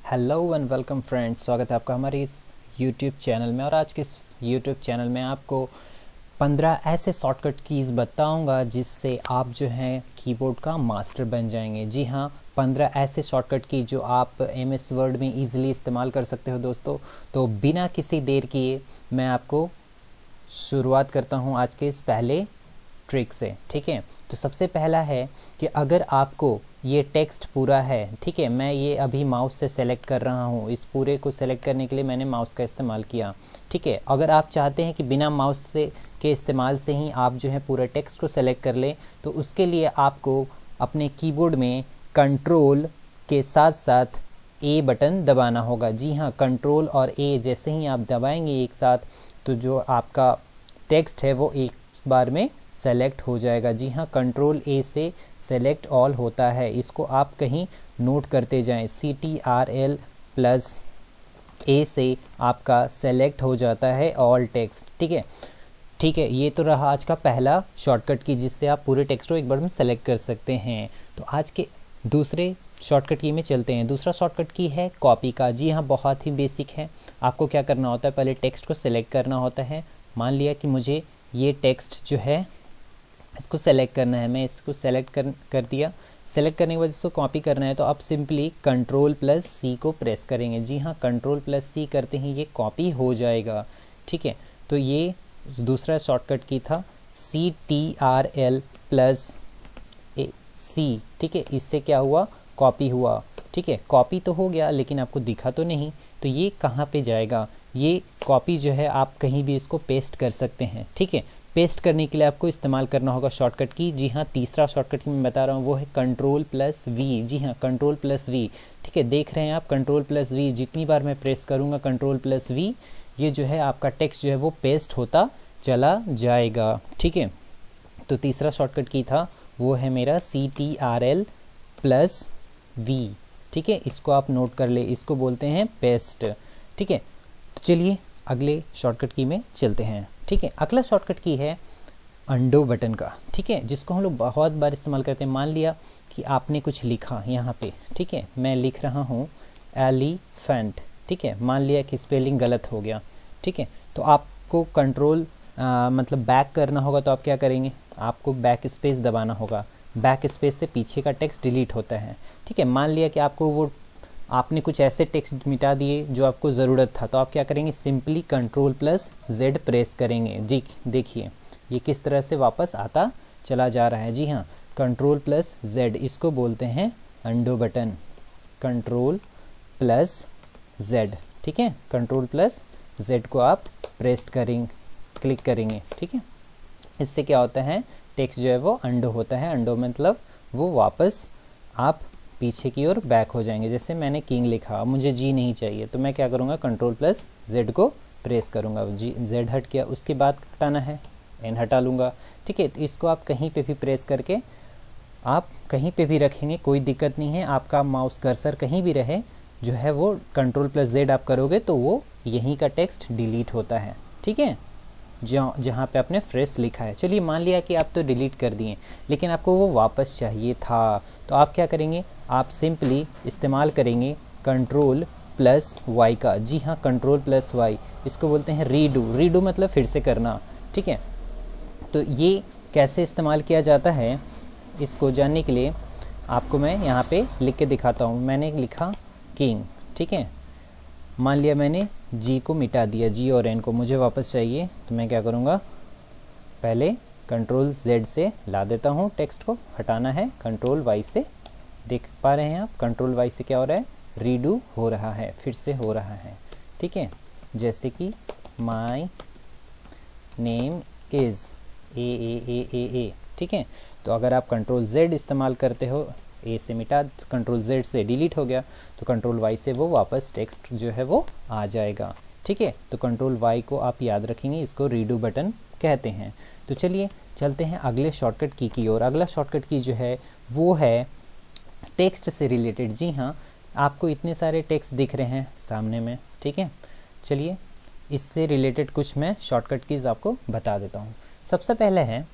Hello and welcome friends, स्वागत है आपका हमारे इस यूट्यूब चैनल में। और आज के इस यूट्यूब चैनल में आपको 15 ऐसे शॉर्टकट कीज़ बताऊंगा जिससे आप जो हैं कीबोर्ड का मास्टर बन जाएंगे। जी हाँ, 15 ऐसे शॉर्टकट की जो आप एमएस वर्ड में इजीली इस्तेमाल कर सकते हो दोस्तों। तो बिना किसी देर किए मैं आपको शुरुआत करता हूँ आज के इस पहले ट्रिक से। ठीक है, तो सबसे पहला है कि अगर आपको ये टेक्स्ट पूरा है, ठीक है, मैं ये अभी माउस से सेलेक्ट कर रहा हूँ, इस पूरे को सेलेक्ट करने के लिए मैंने माउस का इस्तेमाल किया। ठीक है, अगर आप चाहते हैं कि बिना माउस से के इस्तेमाल से ही आप जो है पूरे टेक्स्ट को सेलेक्ट कर लें, तो उसके लिए आपको अपने कीबोर्ड में कंट्रोल के साथ साथ ए बटन दबाना होगा। जी हाँ, कंट्रोल और ए जैसे ही आप दबाएंगे एक साथ, तो जो आपका टेक्स्ट है वो एक बार में सेलेक्ट हो जाएगा। जी हाँ, कंट्रोल ए से सेलेक्ट ऑल होता है, इसको आप कहीं नोट करते जाएं। CTRL प्लस ए से आपका सेलेक्ट हो जाता है ऑल टेक्स्ट। ठीक है, ये तो रहा आज का पहला शॉर्टकट की जिससे आप पूरे टेक्स्ट को एक बार में सेलेक्ट कर सकते हैं। तो आज के दूसरे शॉर्टकट की में चलते हैं। दूसरा शॉर्टकट की है कॉपी का। जी हाँ, बहुत ही बेसिक है। आपको क्या करना होता है, पहले टेक्स्ट को सेलेक्ट करना होता है। मान लिया कि मुझे ये टेक्स्ट जो है इसको सेलेक्ट करना है, मैं इसको सेलेक्ट कर दिया। सेलेक्ट करने के बाद इसको कॉपी करना है, तो आप सिंपली कंट्रोल प्लस सी को प्रेस करेंगे। जी हाँ, कंट्रोल प्लस सी करते ही ये कॉपी हो जाएगा। ठीक है, तो ये दूसरा शॉर्टकट की था CTRL प्लस सी। ठीक है, इससे क्या हुआ, कॉपी हुआ। ठीक है, कॉपी तो हो गया लेकिन आपको दिखा तो नहीं, तो ये कहाँ पे जाएगा, ये कॉपी जो है आप कहीं भी इसको पेस्ट कर सकते हैं। ठीक है, पेस्ट करने के लिए आपको इस्तेमाल करना होगा शॉर्टकट की। जी हाँ, तीसरा शॉर्टकट की मैं बता रहा हूँ वो है कंट्रोल प्लस वी। जी हाँ, कंट्रोल प्लस वी। ठीक है, देख रहे हैं आप, कंट्रोल प्लस वी जितनी बार मैं प्रेस करूँगा कंट्रोल प्लस वी, ये जो है आपका टेक्स्ट जो है वो पेस्ट होता चला जाएगा। ठीक है, तो तीसरा शॉर्टकट की था वो है मेरा CTRL प्लस वी। ठीक है, इसको आप नोट कर ले, इसको बोलते हैं पेस्ट। ठीक है, तो चलिए अगले शॉर्टकट की में चलते हैं। ठीक है, अगला शॉर्टकट की है अंडो बटन का। ठीक है, जिसको हम लोग बहुत बार इस्तेमाल करते हैं। मान लिया कि आपने कुछ लिखा यहाँ पे, ठीक है, मैं लिख रहा हूँ एलिफेंट। ठीक है, मान लिया कि स्पेलिंग गलत हो गया। ठीक है, तो आपको कंट्रोल मतलब बैक करना होगा, तो आप क्या करेंगे, आपको बैक स्पेस दबाना होगा। बैक स्पेस से पीछे का टेक्स्ट डिलीट होता है। ठीक है, मान लिया कि आपको वो आपने कुछ ऐसे टेक्स्ट मिटा दिए जो आपको ज़रूरत था, तो आप क्या करेंगे, simply control plus Z press करेंगे। जी देखिए ये किस तरह से वापस आता चला जा रहा है। जी हाँ, कंट्रोल प्लस जेड, इसको बोलते हैं अंडो बटन। Control plus Z. ठीक है, कंट्रोल प्लस जेड को आप प्रेस करेंगे, क्लिक करेंगे। ठीक है, इससे क्या होता है, टेक्स्ट जो है वो अंडो होता है। अंडो मतलब वो वापस आप पीछे की ओर बैक हो जाएंगे। जैसे मैंने किंग लिखा, मुझे जी नहीं चाहिए, तो मैं क्या करूँगा, कंट्रोल प्लस जेड को प्रेस करूँगा। जी जेड हट गया, उसके बाद हटाना है एन हटा लूँगा। ठीक है, तो इसको आप कहीं पे भी प्रेस करके आप कहीं पे भी रखेंगे, कोई दिक्कत नहीं है। आपका माउस कर्सर कहीं भी रहे, जो है वो कंट्रोल प्लस जेड आप करोगे तो वो यहीं का टेक्स्ट डिलीट होता है। ठीक है, जहाँ पे आपने फ्रेश लिखा है। चलिए मान लिया कि आप तो डिलीट कर दिए, लेकिन आपको वो वापस चाहिए था, तो आप क्या करेंगे, आप सिंपली इस्तेमाल करेंगे कंट्रोल प्लस वाई का। जी हाँ, कंट्रोल प्लस वाई, इसको बोलते हैं रीडू। रीडू मतलब फिर से करना। ठीक है, तो ये कैसे इस्तेमाल किया जाता है, इसको जानने के लिए आपको मैं यहाँ पे लिख के दिखाता हूँ। मैंने लिखा किंग। ठीक है, मान लिया मैंने जी को मिटा दिया, जी और एन को मुझे वापस चाहिए, तो मैं क्या करूँगा, पहले कंट्रोल जेड से ला देता हूँ, टेक्स्ट को हटाना है कंट्रोल वाई से। देख पा रहे हैं आप, कंट्रोल वाई से क्या हो रहा है, रीडू हो रहा है, फिर से हो रहा है। ठीक है, जैसे कि माई नेम इज़ ए। ठीक है, तो अगर आप कंट्रोल जेड इस्तेमाल करते हो, ए से मिटा, कंट्रोल जेड से डिलीट हो गया, तो कंट्रोल वाई से वो वापस टेक्स्ट जो है वो आ जाएगा। ठीक है, तो कंट्रोल वाई को आप याद रखेंगे, इसको रीडू बटन कहते हैं। तो चलिए चलते हैं अगले शॉर्टकट की ओर। अगला शॉर्टकट की जो है वो है टेक्स्ट से रिलेटेड। जी हाँ, आपको इतने सारे टेक्स्ट दिख रहे हैं सामने में। ठीक है, चलिए इससे रिलेटेड कुछ मैं शॉर्टकट कीज़ आपको बता देता हूँ। सबसे पहले है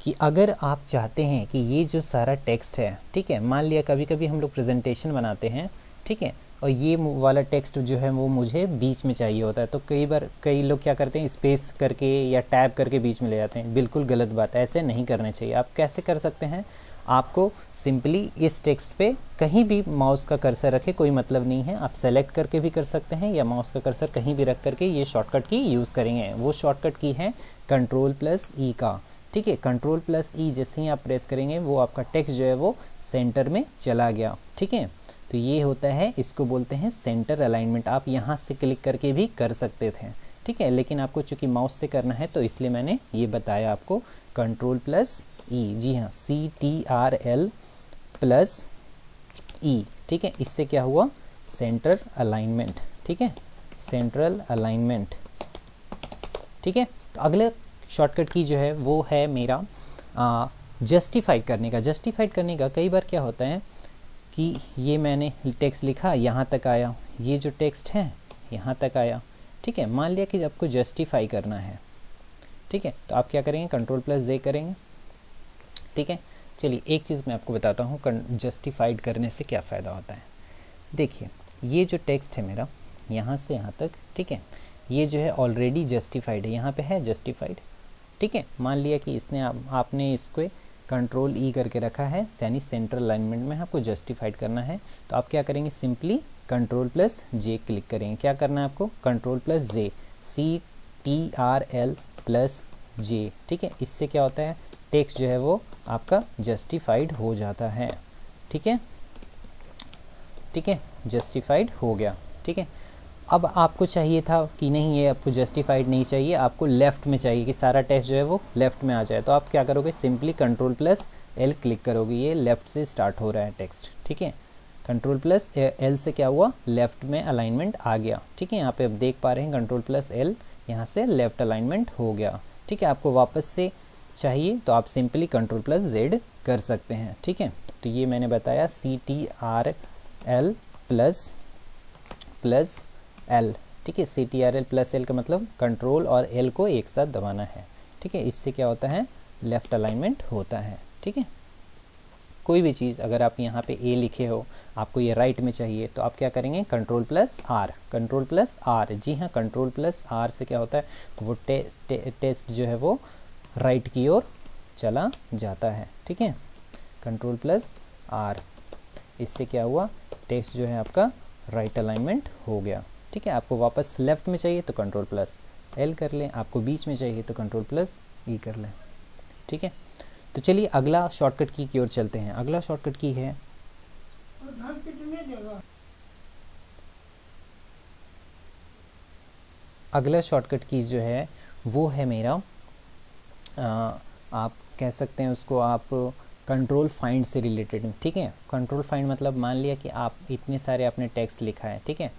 कि अगर आप चाहते हैं कि ये जो सारा टेक्स्ट है, ठीक है, मान लिया कभी कभी हम लोग प्रेजेंटेशन बनाते हैं, ठीक है, और ये वाला टेक्स्ट जो है वो मुझे बीच में चाहिए होता है। तो कई बार कई लोग क्या करते हैं, स्पेस करके या टैब करके बीच में ले जाते हैं, बिल्कुल गलत बात है, ऐसे नहीं करना चाहिए। आप कैसे कर सकते हैं, आपको सिंपली इस टेक्स्ट पे कहीं भी माउस का कर्सर रखे, कोई मतलब नहीं है, आप सेलेक्ट करके भी कर सकते हैं या माउस का कर्सर कहीं भी रख करके ये शॉर्टकट की यूज़ करेंगे। वो शॉर्टकट की है Ctrl+E का, ठीक है। Ctrl+E जैसे ही आप प्रेस करेंगे वो आपका टेक्स्ट जो है वो सेंटर में चला गया, ठीक है। तो ये होता है, इसको बोलते हैं सेंटर अलाइनमेंट। आप यहाँ से क्लिक करके भी कर सकते थे, ठीक है, लेकिन आपको चूँकि माउस से करना है तो इसलिए मैंने ये बताया आपको Ctrl+E। जी हाँ, Ctrl+E, ठीक है। इससे क्या हुआ, सेंटर अलाइनमेंट, ठीक है, सेंट्रल अलाइनमेंट, ठीक है। तो अगले शॉर्टकट की जो है वो है मेरा जस्टिफाइड करने का। जस्टिफाइड करने का कई बार क्या होता है कि ये मैंने टेक्स्ट लिखा, यहाँ तक आया, ये जो टेक्स्ट है यहाँ तक आया, ठीक है। मान लिया कि आपको जस्टिफाई करना है, ठीक है, तो आप क्या करेंगे, Ctrl+J करेंगे, ठीक है। चलिए एक चीज़ मैं आपको बताता हूँ जस्टिफाइड करने से क्या फ़ायदा होता है। देखिए ये जो टेक्स्ट है मेरा यहाँ से यहाँ तक, ठीक है, ये जो है ऑलरेडी जस्टिफाइड है, यहाँ पे है जस्टिफाइड, ठीक है। मान लिया कि इसने आपने इसको Ctrl+E करके रखा है, यानी सेंट्रल अलाइनमेंट में आपको जस्टिफाइड करना है। तो आप क्या करेंगे, सिंपली Ctrl+J क्लिक करेंगे। क्या करना है आपको, Ctrl+J, Ctrl+J, ठीक है। इससे क्या होता है, टेक्स्ट जो है वो आपका जस्टिफाइड हो जाता है, ठीक है, ठीक है, जस्टिफाइड हो गया, ठीक है। अब आपको चाहिए था कि नहीं, ये आपको जस्टिफाइड नहीं चाहिए, आपको लेफ़्ट में चाहिए कि सारा टेक्स्ट जो है वो लेफ़्ट में आ जाए। तो आप क्या करोगे, सिंपली Ctrl+L क्लिक करोगे, ये लेफ़्ट से स्टार्ट हो रहा है टेक्स्ट, ठीक है। Ctrl+L से क्या हुआ, लेफ़्ट में अलाइनमेंट आ गया, ठीक है। यहाँ पे आप देख पा रहे हैं Ctrl+L, यहाँ से लेफ़्ट अलाइनमेंट हो गया, ठीक है। आपको वापस से चाहिए तो आप सिंपली Ctrl+Z कर सकते हैं, ठीक है। तो ये मैंने बताया Ctrl+L, ठीक है। Ctrl+L का मतलब कंट्रोल और L को एक साथ दबाना है, ठीक है। इससे क्या होता है, लेफ़्ट अलाइनमेंट होता है, ठीक है। कोई भी चीज़ अगर आप यहाँ पे A लिखे हो, आपको ये राइट में चाहिए, तो आप क्या करेंगे, Ctrl+R, Ctrl+R, जी हाँ, Ctrl+R से क्या होता है, वो टेक्स्ट जो है वो राइट की ओर चला जाता है, ठीक है। Ctrl+R, इससे क्या हुआ, टेक्स्ट जो है आपका राइट अलाइनमेंट हो गया, ठीक है। आपको वापस लेफ़्ट में चाहिए तो Ctrl+L कर लें, आपको बीच में चाहिए तो Ctrl+E कर लें, ठीक है। तो चलिए अगला शॉर्टकट की ओर चलते हैं। अगला शॉर्टकट की है अगला शॉर्टकट की जो है वो है मेरा आप कह सकते हैं उसको आप कंट्रोल फाइंड से रिलेटेड, ठीक है। कंट्रोल फाइंड मतलब मान लिया कि आप इतने सारे आपने टेक्स्ट लिखा है, ठीक है।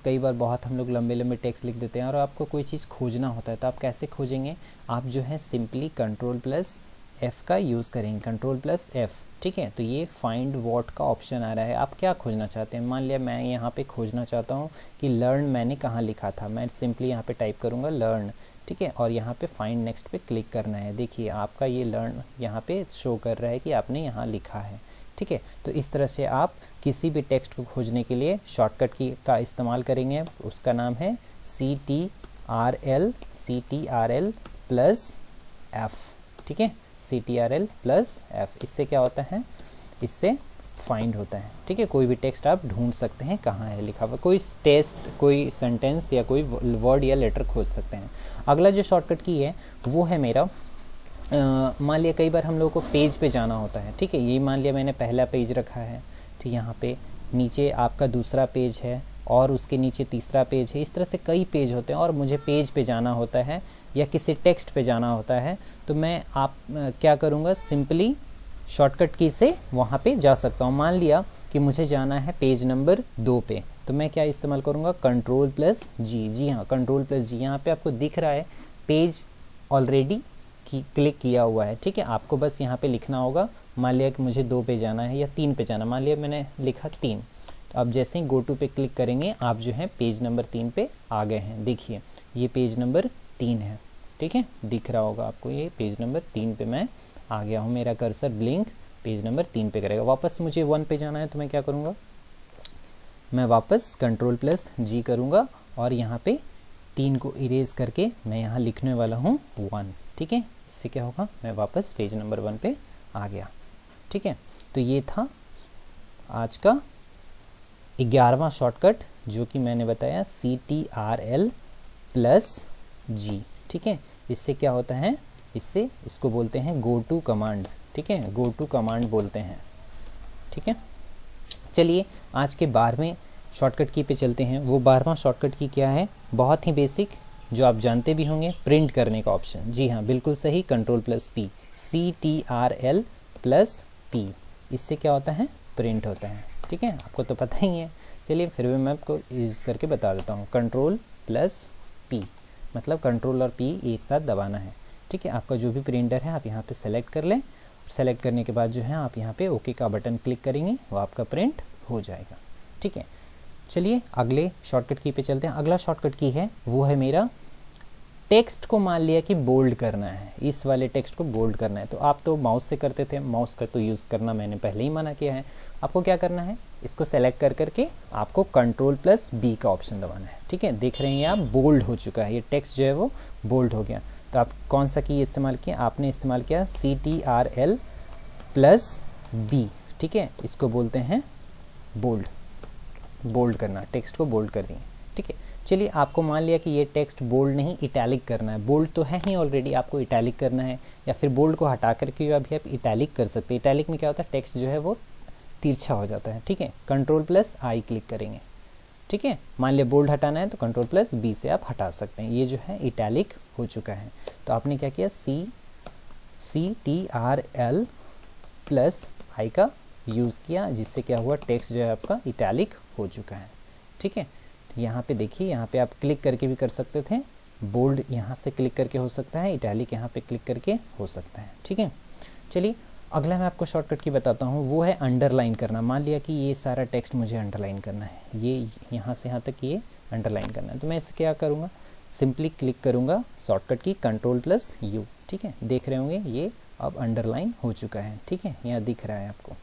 कई बार बहुत हम लोग लंबे लंबे टेक्स्ट लिख देते हैं और आपको कोई चीज़ खोजना होता है, तो आप कैसे खोजेंगे, आप जो है सिंपली Ctrl+F का यूज़ करेंगे, Ctrl+F, ठीक है। तो ये फाइंड व्हाट का ऑप्शन आ रहा है, आप क्या खोजना चाहते हैं। मान लिया मैं यहाँ पे खोजना चाहता हूँ कि लर्न मैंने कहाँ लिखा था, मैं सिंपली यहाँ पे टाइप करूँगा लर्न, ठीक है, और यहाँ पे फाइंड नेक्स्ट पे क्लिक करना है। देखिए आपका ये लर्न यहाँ पे शो कर रहा है कि आपने यहाँ लिखा है, ठीक है। तो इस तरह से आप किसी भी टेक्स्ट को खोजने के लिए शॉर्टकट की का इस्तेमाल करेंगे, उसका नाम है Ctrl+F, ठीक है, Ctrl+F। इससे क्या होता है, इससे फाइंड होता है, ठीक है। कोई भी टेक्स्ट आप ढूंढ सकते हैं कहाँ है लिखा हुआ, कोई टेक्स्ट, कोई सेंटेंस या कोई वर्ड या लेटर खोज सकते हैं। अगला जो शॉर्टकट की है वो है मेरा मान लिया कई बार हम लोगों को पेज पे जाना होता है, ठीक है। ये मान लिया मैंने पहला पेज रखा है, तो यहाँ पे नीचे आपका दूसरा पेज है और उसके नीचे तीसरा पेज है, इस तरह से कई पेज होते हैं और मुझे पेज पे जाना होता है या किसी टेक्स्ट पे जाना होता है, तो मैं क्या करूँगा, सिंपली शॉर्टकट की से वहाँ पे जा सकता हूँ। मान लिया कि मुझे जाना है पेज नंबर 2 पे, तो मैं क्या इस्तेमाल करूँगा, Ctrl+G, जी हाँ, Ctrl+G। यहाँ पे आपको दिख रहा है पेज ऑलरेडी क्लिक किया हुआ है, ठीक है। आपको बस यहाँ पे लिखना होगा, मान लिया कि मुझे 2 पे जाना है या 3 पे जाना, मान लिया मैंने लिखा 3, तो आप जैसे ही गो टू पे क्लिक करेंगे आप जो है पेज नंबर 3 पे आ गए हैं। देखिए ये पेज नंबर 3 है, ठीक है, दिख रहा होगा आपको, ये पेज नंबर 3 पे मैं आ गया हूँ। मेरा कर्सर ब्लिंक पेज नंबर 3 पे करेगा। वापस मुझे 1 पे जाना है तो मैं क्या करूँगा, मैं वापस कंट्रोल प्लस जी करूँगा और यहाँ पे 3 को इरेज करके मैं यहाँ लिखने वाला हूँ 1। ठीक है, इससे क्या होगा, मैं वापस पेज नंबर 1 पे आ गया। ठीक है, तो ये था आज का 11वां शॉर्टकट जो कि मैंने बताया CTRL प्लस जी। ठीक है, इससे क्या होता है, इससे इसको बोलते हैं गो टू कमांड। ठीक है, गो टू कमांड बोलते हैं। ठीक है, चलिए आज के 12वें शॉर्टकट की पे चलते हैं। वो 12वां शॉर्टकट की क्या है, बहुत ही बेसिक, जो आप जानते भी होंगे, प्रिंट करने का ऑप्शन। जी हाँ, बिल्कुल सही, control plus P, CTRL plus P, इससे क्या होता है, प्रिंट होता है। ठीक है, आपको तो पता ही है, चलिए फिर भी मैं आपको यूज़ करके बता देता हूँ। कंट्रोल प्लस पी मतलब कंट्रोल और पी एक साथ दबाना है। ठीक है, आपका जो भी प्रिंटर है आप यहाँ पे सेलेक्ट कर लें। सेलेक्ट करने के बाद जो है आप यहाँ पे ओके का बटन क्लिक करेंगे, वो आपका प्रिंट हो जाएगा। ठीक है, चलिए अगले शॉर्टकट की पे चलते हैं। अगला शॉर्टकट की है वो है मेरा, टेक्स्ट को मान लिया कि बोल्ड करना है, इस वाले टेक्स्ट को बोल्ड करना है। तो आप तो माउस से करते थे, माउस का तो यूज़ करना मैंने पहले ही मना किया है। आपको क्या करना है, इसको सेलेक्ट कर करके आपको कंट्रोल प्लस बी का ऑप्शन दबाना है। ठीक है, देख रहे हैं आप, बोल्ड हो चुका है, ये टेक्स्ट जो है वो बोल्ड हो गया। तो आप कौन सा की इस्तेमाल किया, आपने इस्तेमाल किया CTRL प्लस बी। ठीक है, इसको बोलते हैं बोल्ड, बोल्ड करना, टेक्स्ट को बोल्ड कर दिए। ठीक है, चलिए आपको मान लिया कि ये टेक्स्ट बोल्ड नहीं इटैलिक करना है, बोल्ड तो है ही ऑलरेडी, आपको इटैलिक करना है, या फिर बोल्ड को हटा करके अभी आप इटैलिक कर सकते हैं। इटैलिक में क्या होता है, टेक्स्ट जो है वो तिरछा हो जाता है। ठीक है, कंट्रोल प्लस आई क्लिक करेंगे। ठीक है, मान लिया बोल्ड हटाना है तो कंट्रोल प्लस बी से आप हटा सकते हैं। ये जो है इटैलिक हो चुका है। तो आपने क्या किया, CTRL प्लस आई का यूज़ किया, जिससे क्या हुआ, टेक्स्ट जो है आपका इटैलिक हो चुका है। ठीक है, यहाँ पे देखिए, यहाँ पे आप क्लिक करके भी कर सकते थे, बोल्ड यहाँ से क्लिक करके हो सकता है, इटैलिक यहाँ पे क्लिक करके हो सकता है। ठीक है, चलिए अगला मैं आपको शॉर्टकट की बताता हूँ, वो है अंडरलाइन करना। मान लिया कि ये सारा टेक्स्ट मुझे अंडरलाइन करना है, ये यहाँ से यहाँ तक ये अंडरलाइन करना है, तो मैं इसे क्या करूँगा, सिंपली क्लिक करूँगा शॉर्टकट की कंट्रोल प्लस यू। ठीक है, देख रहे होंगे ये अब अंडरलाइन हो चुका है। ठीक है, यहाँ दिख रहा है आपको,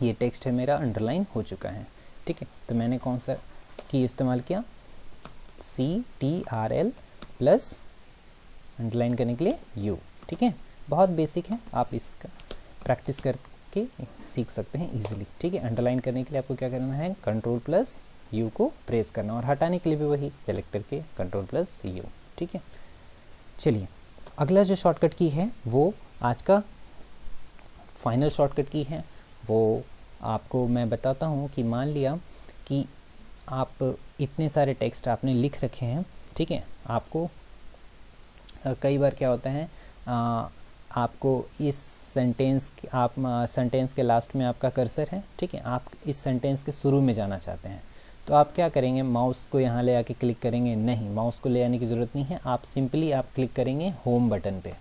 ये टेक्स्ट है मेरा अंडरलाइन हो चुका है। ठीक है, तो मैंने कौन सा की इस्तेमाल किया, CTRL प्लस अंडरलाइन करने के लिए U। ठीक है, बहुत बेसिक है, आप इसका प्रैक्टिस करके सीख सकते हैं इजीली। ठीक है, अंडरलाइन करने के लिए आपको क्या करना है, कंट्रोल प्लस U को प्रेस करना, और हटाने के लिए भी वही सेलेक्ट करके कंट्रोल प्लस U। ठीक है, चलिए अगला जो शॉर्टकट की है वो आज का फाइनल शॉर्टकट की है। वो आपको मैं बताता हूँ कि मान लिया कि आप इतने सारे टेक्स्ट आपने लिख रखे हैं। ठीक है, आपको कई बार क्या होता है, आपको इस सेंटेंस सेंटेंस के लास्ट में आपका कर्सर है। ठीक है, आप इस सेंटेंस के शुरू में जाना चाहते हैं, तो आप क्या करेंगे, माउस को यहाँ ले आके क्लिक करेंगे, नहीं, माउस को ले आने की ज़रूरत नहीं है, आप सिंपली आप क्लिक करेंगे होम बटन पे।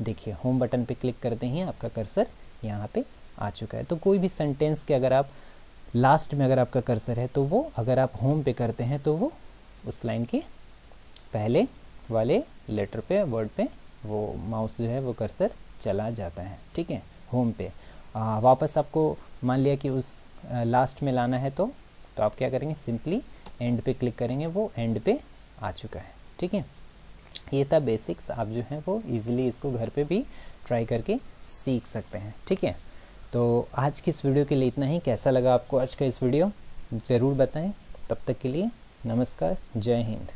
देखिए, होम बटन पे क्लिक करते ही आपका कर्सर यहाँ पे आ चुका है। तो कोई भी सेंटेंस के अगर आप लास्ट में अगर आपका कर्सर है, तो वो अगर आप होम पे करते हैं तो वो उस लाइन के पहले वाले लेटर पे, वर्ड पे वो माउस जो है वो कर्सर चला जाता है। ठीक है, होम पे वापस आपको मान लिया कि उस लास्ट में लाना है, तो आप क्या करेंगे, सिंपली एंड पे क्लिक करेंगे, वो एंड पे आ चुका है। ठीक है, ये था बेसिक्स, आप जो है वो इजीली इसको घर पे भी ट्राई करके सीख सकते हैं। ठीक है, तो आज की इस वीडियो के लिए इतना ही। कैसा लगा आपको आज का इस वीडियो, ज़रूर बताएं। तब तक के लिए नमस्कार, जय हिंद।